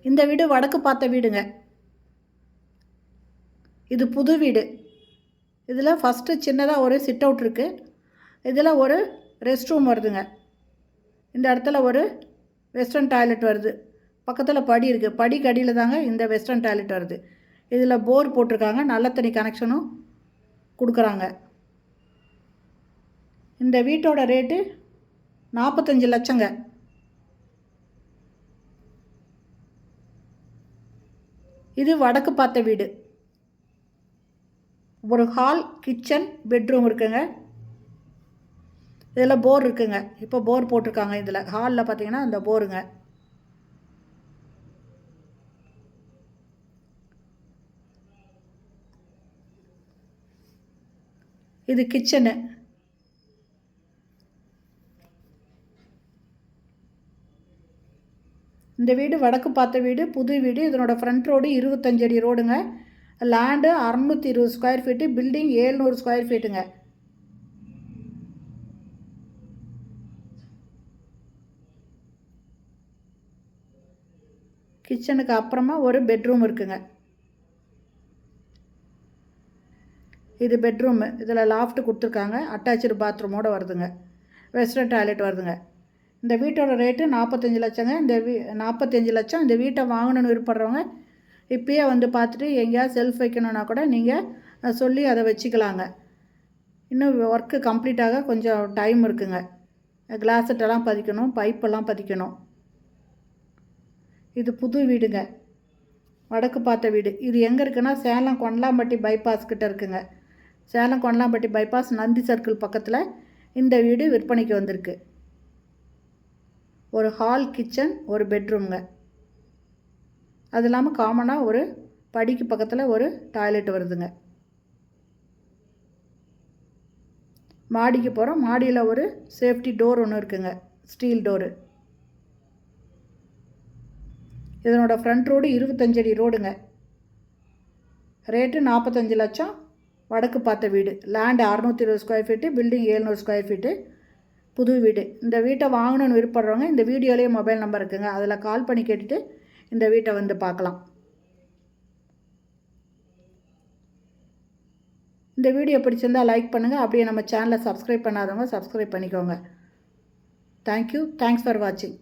இந்த வீடு வடக்கு பார்த்த வீடுங்க. இது புது வீடு. இதில் ஃபஸ்ட்டு சின்னதாக ஒரு சிட் அவுட் இருக்குது. இதில் ஒரு ரெஸ்ட் ரூம் வருதுங்க. இந்த இடத்துல ஒரு வெஸ்டர்ன் டாய்லெட் வருது. பக்கத்தில் படி இருக்குது. படிக்கு அடியில் தாங்க இந்த வெஸ்டர்ன் டாய்லெட் வருது. இதில் போர் போட்டிருக்காங்க. நல்ல தண்ணி கனெக்ஷனும் கொடுக்குறாங்க. இந்த வீட்டோட ரேட்டு 45 லட்சங்க. இது வடக்கு பார்த்த வீடு. ஒரு ஹால், கிச்சன், பெட்ரூம் இருக்குங்க. இதில் போர் இருக்குங்க. இப்போ போர் போட்டிருக்காங்க. இதில் ஹாலில் பார்த்தீங்கன்னா இந்த போருங்க. இது கிச்சனு. இந்த வீடு வடக்கு பார்த்த வீடு, புது வீடு. இதனோட ஃப்ரண்ட் ரோடு 25 அடி ரோடுங்க. Land 620 square feet, building 700 square ஃபீட்டுங்க. கிச்சனுக்கு அப்புறமா ஒரு பெட்ரூம் இருக்குங்க. இது பெட்ரூமு. இதில் லாஃப்ட் கொடுத்துருக்காங்க. அட்டாச்சு பாத்ரூமோடு வருதுங்க. வெஸ்டர்ன் டாய்லெட் வருதுங்க. இந்த வீட்டோட ரேட்டு 45 லட்சங்க. 45 லட்சம். இந்த வீட்டை வாங்கணுன்னு விருப்பப்படுறவங்க இப்போயே வந்து பார்த்துட்டு எங்கேயாவது செல்ஃப் வைக்கணுன்னா கூட நீங்கள் சொல்லி அதை வச்சுக்கலாங்க. இன்னும் ஒர்க்கு கம்ப்ளீட்டாக கொஞ்சம் டைம் இருக்குங்க. கிளாஸட்டெல்லாம் பதிக்கணும், பைப்பெல்லாம் பதிக்கணும். இது புது வீடுங்க. வடக்கு பார்த்த வீடு. இது எங்கே இருக்குன்னா சேலம் கொண்டலாம்பட்டி பைபாஸ் கிட்ட இருக்குங்க. சேலம் கொண்டலாம்பட்டி பைபாஸ் நந்தி சர்க்கிள் பக்கத்தில் இந்த வீடு விற்பனைக்கு வந்திருக்கு. ஒரு ஹால், கிச்சன், ஒரு பெட்ரூம்ங்க. அது இல்லாமல் காமனாக ஒரு படிக்கு பக்கத்தில் ஒரு டாய்லெட் வருதுங்க. மாடிக்கு போகிறோம். மாடியில் ஒரு சேஃப்டி டோர் ஒன்று இருக்குங்க. Steel door. இதனோட ஃப்ரண்ட் ரோடு 25 அடி ரோடுங்க. ரேட்டு 45 லட்சம். வடக்கு பார்த்த வீடு. Land 620 square feet, building 700 square feet, புது வீடு. இந்த வீட்டை வாங்கணுன்னு விருப்பப்படுறவங்க இந்த வீடியோலேயே மொபைல் நம்பர் இருக்குங்க. அதில் கால் பண்ணி கேட்டுட்டு இந்த வீட்டை வந்து பார்க்கலாம். இந்த வீடியோ பிடிச்சிருந்தால் லைக் பண்ணுங்கள். அப்படியே நம்ம சேனலை சப்ஸ்கிரைப் பண்ணாதவங்க சப்ஸ்கிரைப் பண்ணிக்கோங்க. தேங்க்யூ. தேங்க்ஸ் ஃபார் வாட்சிங்.